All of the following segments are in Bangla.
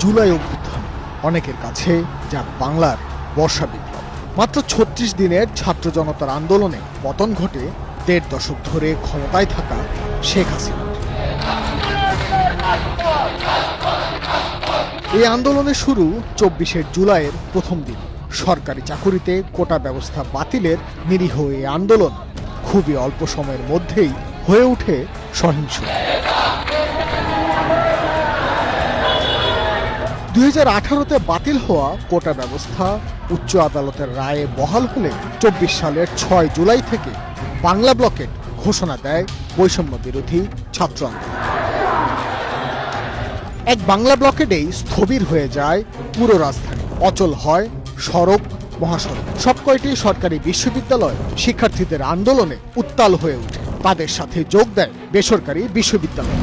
জুলাই অভ্যুত্থান অনেকের কাছে যা বাংলার বর্ষা বিপ্লব। মাত্র ৩৬ দিনের ছাত্র জনতার আন্দোলনে পতন ঘটে ১.৫ দশক ধরে ক্ষমতায় থাকা শেখ হাসিনা। এই আন্দোলনের শুরু ২৪শে জুলাইয়ের প্রথম দিন। সরকারি চাকুরিতে কোটা ব্যবস্থা বাতিলের নিরীহ এই আন্দোলন খুবই অল্প সময়ের মধ্যেই হয়ে ওঠে সহিংস। ২০১৮-তে বাতিল হওয়া কোটা ব্যবস্থা উচ্চ আদালতের রায়ে বহাল হলে ২৪ সালের ৬ জুলাই থেকে বাংলা ব্লকেট ঘোষণা দেয় বৈষম্য বিরোধী ছাত্র আন্দোলন। এক বাংলা ব্লকেটেই স্থবির হয়ে যায় পুরো রাজধানী, অচল হয় সড়ক মহাসড়ক। সবকয়টি সরকারি বিশ্ববিদ্যালয় শিক্ষার্থীদের আন্দোলনে উত্তাল হয়ে ওঠে। তাদের সাথে যোগ দেয় বেসরকারি বিশ্ববিদ্যালয়।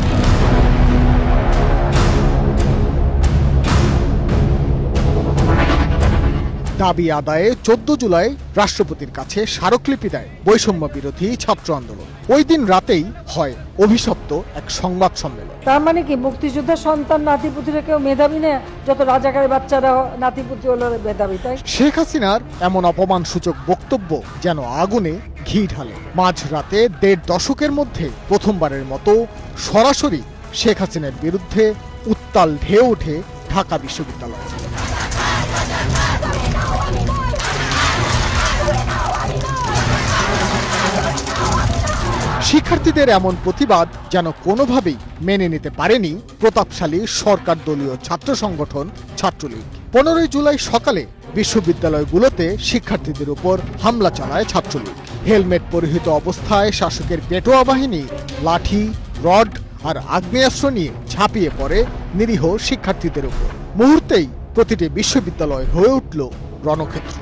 দাবি আদায়ে ১৪ জুলাই রাষ্ট্রপতির কাছে স্মারকলিপি দেয় বৈষম্য বিরোধী ছাত্র আন্দোলন। ওই দিন রাতেই হয় অভিশপ্ত এক সংবাদ সম্মেলন। তার মানে কি মুক্তিযোদ্ধার সন্তান নাতিপুতিরা কেউ মেধাবী না? যত রাজাকারের বাচ্চারা নাতিপুতি হলো মেধাবী, তাই? শেখ হাসিনার এমন অপমানসূচক বক্তব্য যেন আগুনে ঘি ঢালে। মাঝ রাতে ১.৫ দশকের মধ্যে প্রথমবারের মতো সরাসরি শেখ হাসিনার বিরুদ্ধে উত্তাল ঢেউ ওঠে ঢাকা বিশ্ববিদ্যালয়ে। শিক্ষার্থীদের এমন প্রতিবাদ যেন কোনোভাবেই মেনে নিতে পারেনি প্রতাপশালী সরকার দলীয় ছাত্র সংগঠন ছাত্রলীগ। ১৫ জুলাই সকালে বিশ্ববিদ্যালয়গুলোতে শিক্ষার্থীদের উপর হামলা চালায় ছাত্রলীগ। হেলমেট পরিহিত অবস্থায় শাসকের পেটোয়া বাহিনী লাঠি, রড আর আগ্নেয়াস্ত্র নিয়ে ঝাঁপিয়ে পড়ে নিরীহ শিক্ষার্থীদের উপর। মুহূর্তেই প্রতিটি বিশ্ববিদ্যালয় হয়ে উঠল রণক্ষেত্র।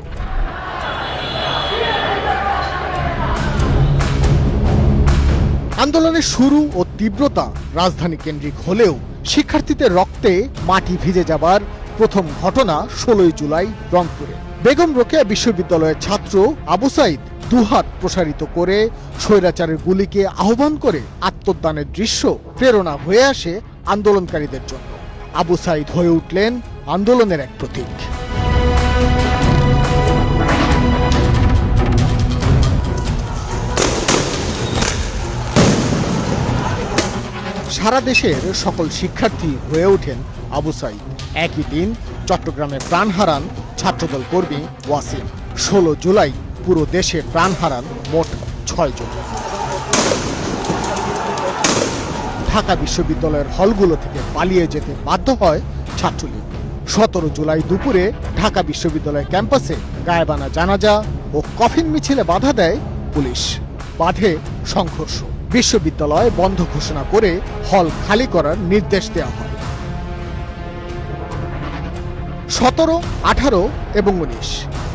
আন্দোলনের শুরু ও তীব্রতা রাজধানী কেন্দ্রিক হলেও শিক্ষার্থীদের রক্তে মাটি ভিজে যাবার প্রথম ঘটনা ১৬ জুলাই রংপুরে। বেগম রোকেয়া বিশ্ববিদ্যালয়ের ছাত্র আবু সাইদ দুহাত প্রসারিত করে স্বৈরাচারের গুলিকে আহ্বান করে আত্মদানের দৃশ্য প্রেরণা হয়ে আসে আন্দোলনকারীদের জন্য। আবু সাইদ হয়ে উঠলেন আন্দোলনের এক প্রতীক। সারা দেশের সকল শিক্ষার্থী হয়ে ওঠেন আবু সাইদ। একই দিন চট্টগ্রামে প্রাণ হারান ছাত্রদল কর্মী ওয়াসিম। ১৬ জুলাই পুরো দেশে প্রাণ হারান মোট ৬ জন। ঢাকা বিশ্ববিদ্যালয়ের হলগুলো থেকে পালিয়ে যেতে বাধ্য হয় ছাত্রলীগ। ১৭ জুলাই দুপুরে ঢাকা বিশ্ববিদ্যালয় ক্যাম্পাসে গায়েবানা জানাজা ও কফিন মিছিলে বাধা দেয় পুলিশ। বাধে সংঘর্ষ। বিশ্ববিদ্যালয় বন্ধ ঘোষণা করে হল খালি করার নির্দেশ দেওয়া হয়। ১৭, ১৮ এবং ১৯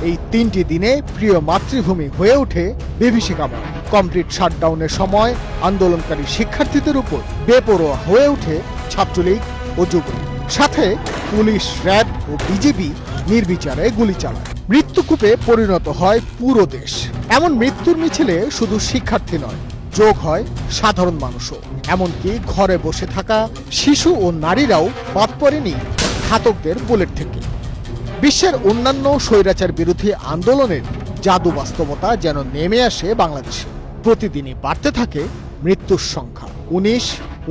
এই ৩টি দিনে প্রিয় মাতৃভূমি হয়ে ওঠে বিভীষিকাময়। কমপ্লিট শাটডাউনের সময় আন্দোলনকারী শিক্ষার্থীদের উপর বেপরোয়া হয়ে ওঠে ছাত্রলীগ ও যুবলীগ। সাথে পুলিশ, র্যাব ও বিজিবি নির্বিচারে গুলি চালায়। মৃত্যুকূপে পরিণত হয় পুরো দেশ। এমন মৃত্যুর মিছিলে শুধু শিক্ষার্থী নয়, যোগ হয় সাধারণ মানুষও। এমনকি ঘরে বসে থাকা শিশু ও নারীরাও বাদ পড়েনি ঘাতকদের বুলেট থেকে। বিশ্বের অন্যান্য স্বৈরাচার বিরোধী আন্দোলনের জাদু বাস্তবতা যেন নেমে আসে বাংলাদেশে। প্রতিদিনই বাড়তে থাকে মৃত্যুর সংখ্যা। ১৯,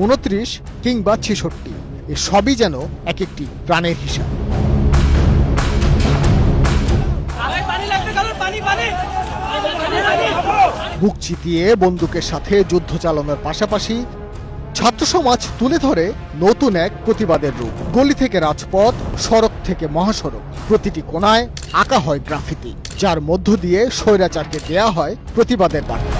২৯ কিংবা ৬৬, এ সবই যেন এক একটি প্রাণের হিসাব। বুক চিতিয়ে বন্দুকের সাথে যুদ্ধ চালানোর পাশাপাশি ছাত্র সমাজ তুলে ধরে নতুন এক প্রতিবাদের রূপ। গলি থেকে রাজপথ, সড়ক থেকে মহাসড়ক, প্রতিটি কোণায় আঁকা হয় গ্রাফিতি, যার মধ্য দিয়ে স্বৈরাচারকে দেয়া হয় প্রতিবাদের বার্তা।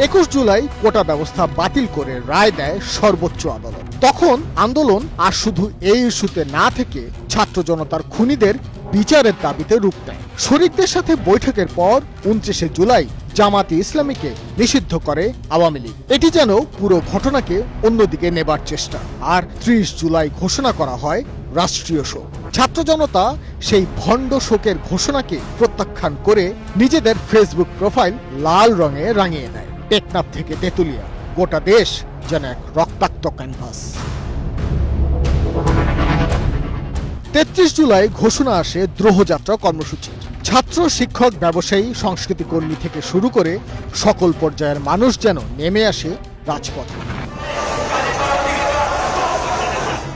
21 জুলাই কোটা ব্যবস্থা বাতিল করে রায় দেয় সর্বোচ্চ আদালত। তখন আন্দোলন আর শুধু এই ইস্যুতে না থেকে ছাত্র জনতার খুনিদের বিচারের দাবিতে রূপ দেয়। শরিকদের সাথে বৈঠকের পর 29 জুলাই জামাতে ইসলামীকে নিষিদ্ধ করে আওয়ামী লীগ। এটি যেন পুরো ঘটনাকে অন্যদিকে নেবার চেষ্টা। আর 30 জুলাই ঘোষণা করা হয় রাষ্ট্রীয় শোক। ছাত্র জনতা সেই ভণ্ড শোকের ঘোষণাকে প্রত্যাখ্যান করে নিজেদের ফেসবুক প্রোফাইল লাল রঙে রাঙিয়ে দেয়। টেকনাফ থেকে তেতুলিয়া গোটা দেশ যেন এক রক্তাক্ত ক্যানভাস। 33 জুলাই ঘোষণা আসে দ্রোহযাত্রা কর্মসূচির। ছাত্র, শিক্ষক, ব্যবসায়ী, সংস্কৃতি কর্মী থেকে শুরু করে সকল পর্যায়ের মানুষ যেন নেমে আসে রাজপথে।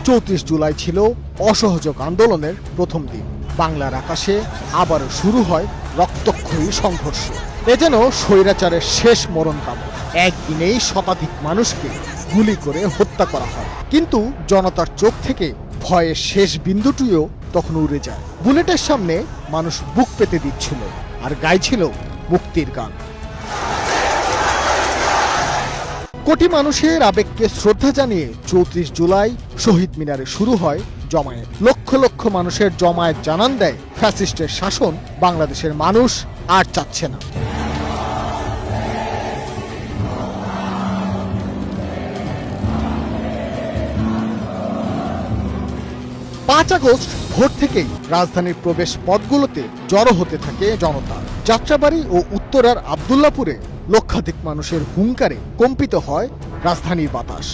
34 জুলাই ছিল অসহযোগ আন্দোলনের প্রথম দিন। বাংলার আকাশে আবারও শুরু হয় রক্তক্ষয়ী সংঘর্ষ। এ যেন স্বৈরাচারের শেষ মরণ কামনা। একদিনেই শতাধিক মানুষকে গুলি করে হত্যা করা হয়। কিন্তু জনতার চোখ থেকে ভয়ের শেষ বিন্দুটিও তখন উড়ে যায়। বুলেটের সামনে মানুষ বুক পেতে দিচ্ছিল আর গাইছিল মুক্তির গান। কোটি মানুষের আবেগকে শ্রদ্ধা জানিয়ে 34 জুলাই শহীদ মিনারে শুরু হয় জমায়েত। লক্ষ লক্ষ মানুষের জমায়েত জানান দেয় ফ্যাসিস্টের শাসন বাংলাদেশের মানুষ আর চাচ্ছে না। 5 আগস্ট ভোর থেকেই রাজধানীর প্রবেশ পথগুলোতে জড়ো হতে থাকে জনতা। যাত্রাবাড়ি ও উত্তরার আব্দুল্লাপুরে লক্ষাধিক মানুষের হুঙ্কারে কম্পিত হয় রাজধানীর বাতাস।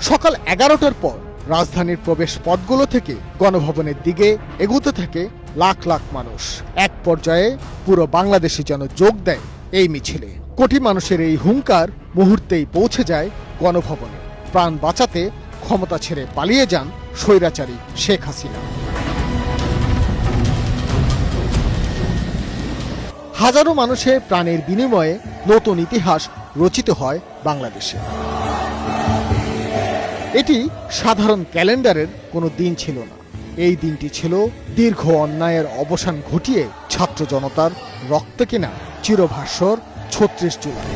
সকাল 11টার পর রাজধানীর প্রবেশ পথগুলো থেকে গণভবনের দিকে এগোতে থাকে লাখ লাখ মানুষ। এক পর্যায়ে পুরো বাংলাদেশে যেন যোগ দেয় এই মিছিলে। কোটি মানুষের এই হুঙ্কার মুহূর্তেই পৌঁছে যায় গণভবনে। প্রাণ বাঁচাতে ক্ষমতা ছেড়ে পালিয়ে যান স্বৈরাচারী শেখ হাসিনা। হাজারো মানুষের প্রাণের বিনিময়ে নতুন ইতিহাস রচিত হয় বাংলাদেশে। এটি সাধারণ ক্যালেন্ডারের কোনো দিন ছিল না। এই দিনটি ছিল দীর্ঘ অন্যায়ের অবসান ঘটিয়ে ছাত্র জনতার রক্ত কেনা চিরভাস্বর 36 জুলাই।